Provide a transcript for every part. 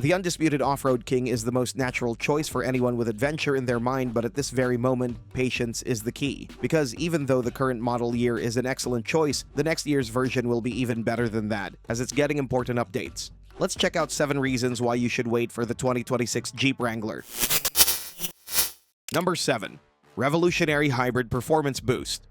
The undisputed off-road king is the most natural choice for anyone with adventure in their mind, but at this very moment, patience is the key. Because even though the current model year is an excellent choice, the next year's version will be even better than that, as it's getting important updates. Let's check out 7 reasons why you should wait for the 2026 Jeep Wrangler. Number 7. Revolutionary Hybrid Performance Boost.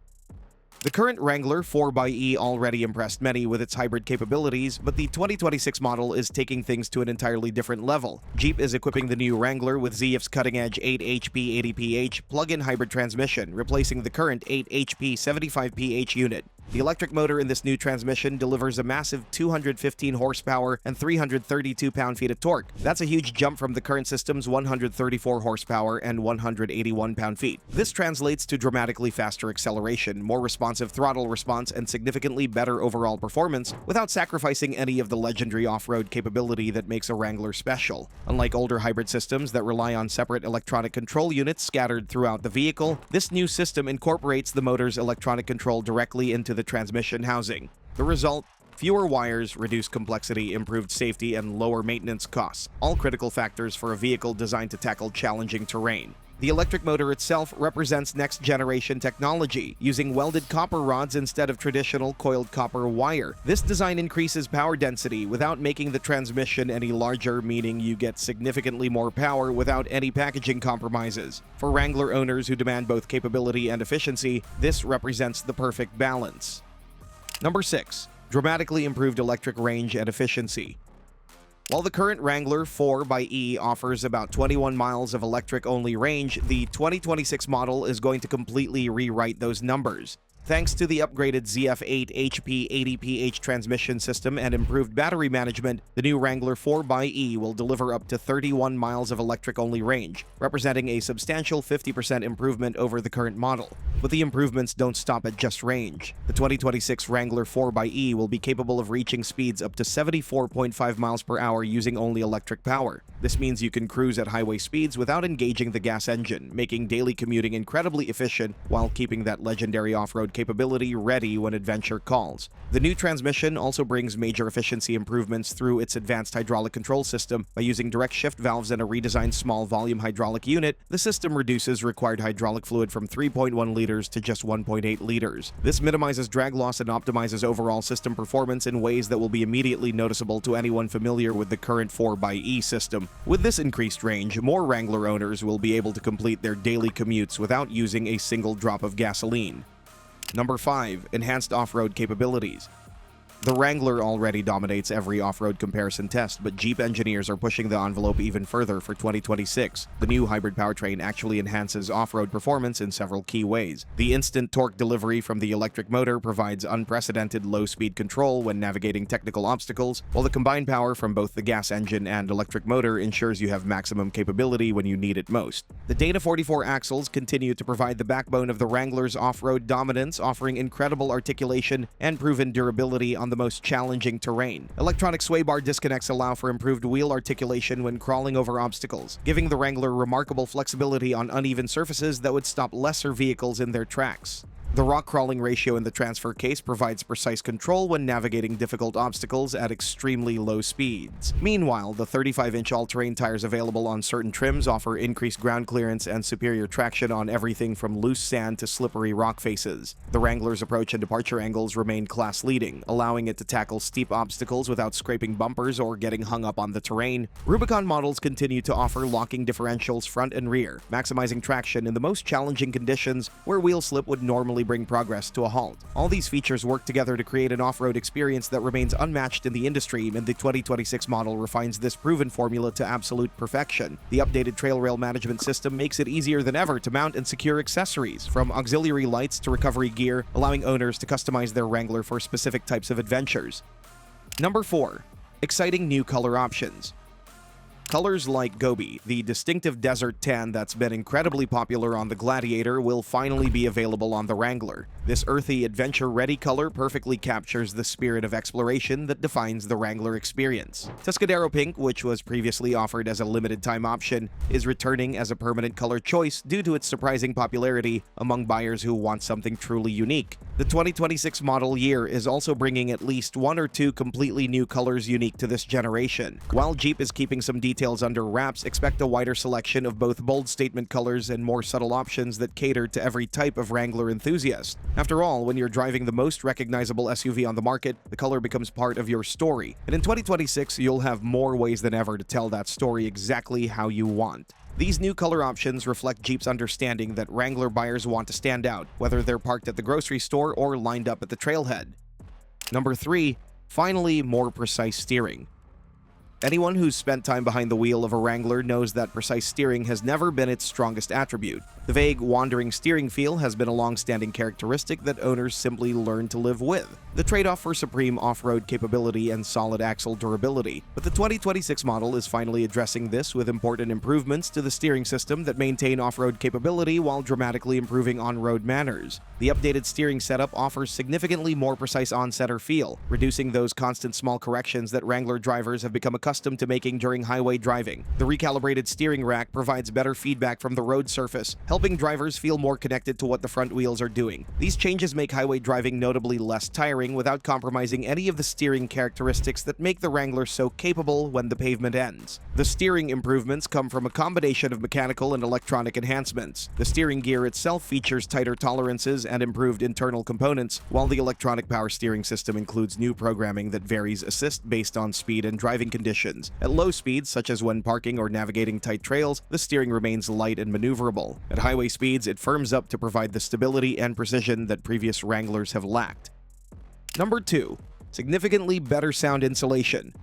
The current Wrangler 4xe already impressed many with its hybrid capabilities, but the 2026 model is taking things to an entirely different level. Jeep is equipping the new Wrangler with ZF's cutting-edge 8HP 80ph plug-in hybrid transmission, replacing the current 8HP 75ph unit. The electric motor in this new transmission delivers a massive 215 horsepower and 332 pound-feet of torque. That's a huge jump from the current system's 134 horsepower and 181 pound-feet. This translates to dramatically faster acceleration, more responsive throttle response, and significantly better overall performance without sacrificing any of the legendary off-road capability that makes a Wrangler special. Unlike older hybrid systems that rely on separate electronic control units scattered throughout the vehicle, this new system incorporates the motor's electronic control directly into the transmission housing. The result? Fewer wires, reduced complexity, improved safety, and lower maintenance costs, all critical factors for a vehicle designed to tackle challenging terrain. The electric motor itself represents next-generation technology, using welded copper rods instead of traditional coiled copper wire. This design increases power density without making the transmission any larger, meaning you get significantly more power without any packaging compromises. For Wrangler owners who demand both capability and efficiency, this represents the perfect balance. Number 6. Dramatically improved electric range and efficiency. While the current Wrangler 4xe offers about 21 miles of electric-only range, the 2026 model is going to completely rewrite those numbers. Thanks to the upgraded ZF 8HP 80ph transmission system and improved battery management, the new Wrangler 4xe will deliver up to 31 miles of electric-only range, representing a substantial 50% improvement over the current model. But the improvements don't stop at just range. The 2026 Wrangler 4xe will be capable of reaching speeds up to 74.5 miles per hour using only electric power. This means you can cruise at highway speeds without engaging the gas engine, making daily commuting incredibly efficient while keeping that legendary off-road capability ready when adventure calls. The new transmission also brings major efficiency improvements through its advanced hydraulic control system. By using direct shift valves and a redesigned small volume hydraulic unit, the system reduces required hydraulic fluid from 3.1 liters to just 1.8 liters. This minimizes drag loss and optimizes overall system performance in ways that will be immediately noticeable to anyone familiar with the current 4xe system. With this increased range, more Wrangler owners will be able to complete their daily commutes without using a single drop of gasoline. Number 5. Enhanced off-road capabilities. The Wrangler already dominates every off-road comparison test, but Jeep engineers are pushing the envelope even further for 2026. The new hybrid powertrain actually enhances off-road performance in several key ways. The instant torque delivery from the electric motor provides unprecedented low-speed control when navigating technical obstacles, while the combined power from both the gas engine and electric motor ensures you have maximum capability when you need it most. The Data 44 axles continue to provide the backbone of the Wrangler's off-road dominance, offering incredible articulation and proven durability on the most challenging terrain. Electronic sway bar disconnects allow for improved wheel articulation when crawling over obstacles, giving the Wrangler remarkable flexibility on uneven surfaces that would stop lesser vehicles in their tracks. The rock-crawling ratio in the transfer case provides precise control when navigating difficult obstacles at extremely low speeds. Meanwhile, the 35-inch all-terrain tires available on certain trims offer increased ground clearance and superior traction on everything from loose sand to slippery rock faces. The Wrangler's approach and departure angles remain class-leading, allowing it to tackle steep obstacles without scraping bumpers or getting hung up on the terrain. Rubicon models continue to offer locking differentials front and rear, maximizing traction in the most challenging conditions where wheel slip would normally bring progress to a halt. All these features work together to create an off-road experience that remains unmatched in the industry, and the 2026 model refines this proven formula to absolute perfection. The updated trail rail management system makes it easier than ever to mount and secure accessories, from auxiliary lights to recovery gear, allowing owners to customize their Wrangler for specific types of adventures. Number 4. Exciting new color options. Colors like Gobi, the distinctive desert tan that's been incredibly popular on the Gladiator, will finally be available on the Wrangler. This earthy, adventure-ready color perfectly captures the spirit of exploration that defines the Wrangler experience. Tuscadero Pink, which was previously offered as a limited-time option, is returning as a permanent color choice due to its surprising popularity among buyers who want something truly unique. The 2026 model year is also bringing at least one or two completely new colors unique to this generation. While Jeep is keeping some details under wraps, expect a wider selection of both bold statement colors and more subtle options that cater to every type of Wrangler enthusiast. After all, when you're driving the most recognizable SUV on the market, the color becomes part of your story. And in 2026, you'll have more ways than ever to tell that story exactly how you want. These new color options reflect Jeep's understanding that Wrangler buyers want to stand out, whether they're parked at the grocery store or lined up at the trailhead. Number 3. Finally, more precise steering. Anyone who's spent time behind the wheel of a Wrangler knows that precise steering has never been its strongest attribute. The vague, wandering steering feel has been a long-standing characteristic that owners simply learn to live with. The trade-off for supreme off-road capability and solid axle durability. But the 2026 model is finally addressing this with important improvements to the steering system that maintain off-road capability while dramatically improving on-road manners. The updated steering setup offers significantly more precise on-center feel, reducing those constant small corrections that Wrangler drivers have become accustomed to making during highway driving. The recalibrated steering rack provides better feedback from the road surface, helping drivers feel more connected to what the front wheels are doing. These changes make highway driving notably less tiring without compromising any of the steering characteristics that make the Wrangler so capable when the pavement ends. The steering improvements come from a combination of mechanical and electronic enhancements. The steering gear itself features tighter tolerances and improved internal components, while the electronic power steering system includes new programming that varies assist based on speed and driving conditions. At low speeds, such as when parking or navigating tight trails, the steering remains light and maneuverable. At highway speeds, it firms up to provide the stability and precision that previous Wranglers have lacked. Number 2. Significantly better sound insulation.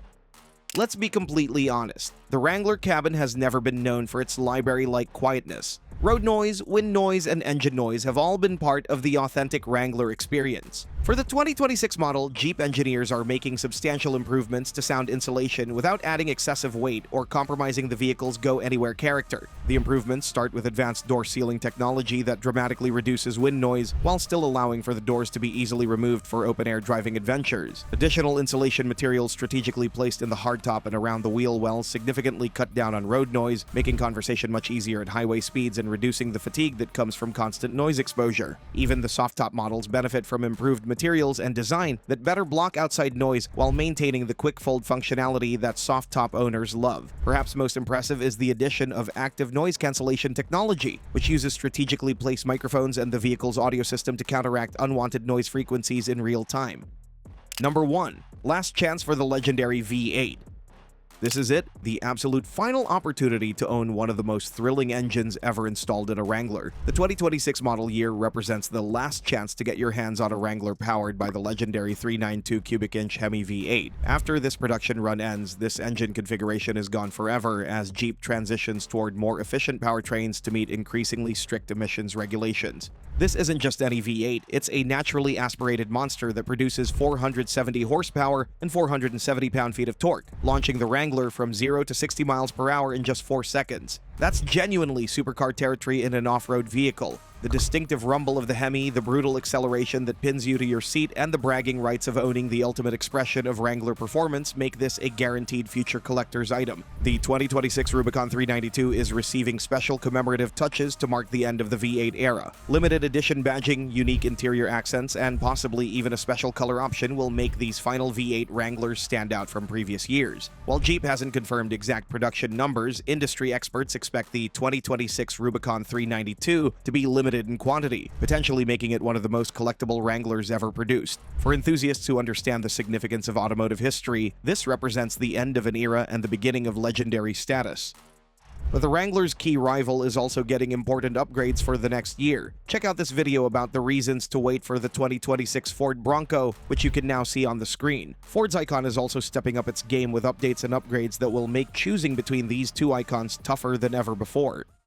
Let's be completely honest. The Wrangler cabin has never been known for its library-like quietness. Road noise, wind noise, and engine noise have all been part of the authentic Wrangler experience. For the 2026 model, Jeep engineers are making substantial improvements to sound insulation without adding excessive weight or compromising the vehicle's go-anywhere character. The improvements start with advanced door sealing technology that dramatically reduces wind noise while still allowing for the doors to be easily removed for open-air driving adventures. Additional insulation materials strategically placed in the hardtop and around the wheel wells significantly cut down on road noise, making conversation much easier at highway speeds and reducing the fatigue that comes from constant noise exposure. Even the soft-top models benefit from improved materials and design that better block outside noise while maintaining the quick fold functionality that soft-top owners love. Perhaps most impressive is the addition of active noise cancellation technology, which uses strategically placed microphones and the vehicle's audio system to counteract unwanted noise frequencies in real time. Number 1. Last chance for the legendary V8. This is it, the absolute final opportunity to own one of the most thrilling engines ever installed in a Wrangler. The 2026 model year represents the last chance to get your hands on a Wrangler powered by the legendary 392 cubic inch Hemi V8. After this production run ends, this engine configuration is gone forever as Jeep transitions toward more efficient powertrains to meet increasingly strict emissions regulations. This isn't just any V8, it's a naturally aspirated monster that produces 470 horsepower and 470 pound-feet of torque, launching the Wrangler from 0 to 60 miles per hour in just 4 seconds. That's genuinely supercar territory in an off-road vehicle. The distinctive rumble of the Hemi, the brutal acceleration that pins you to your seat, and the bragging rights of owning the ultimate expression of Wrangler performance make this a guaranteed future collector's item. The 2026 Rubicon 392 is receiving special commemorative touches to mark the end of the V8 era. Limited edition badging, unique interior accents, and possibly even a special color option will make these final V8 Wranglers stand out from previous years. While Jeep hasn't confirmed exact production numbers, industry experts expect the 2026 Rubicon 392 to be limited in quantity, potentially making it one of the most collectible Wranglers ever produced. For enthusiasts who understand the significance of automotive history, this represents the end of an era and the beginning of legendary status. But the Wrangler's key rival is also getting important upgrades for the next year. Check out this video about the reasons to wait for the 2026 Ford Bronco, which you can now see on the screen. Ford's icon is also stepping up its game with updates and upgrades that will make choosing between these two icons tougher than ever before.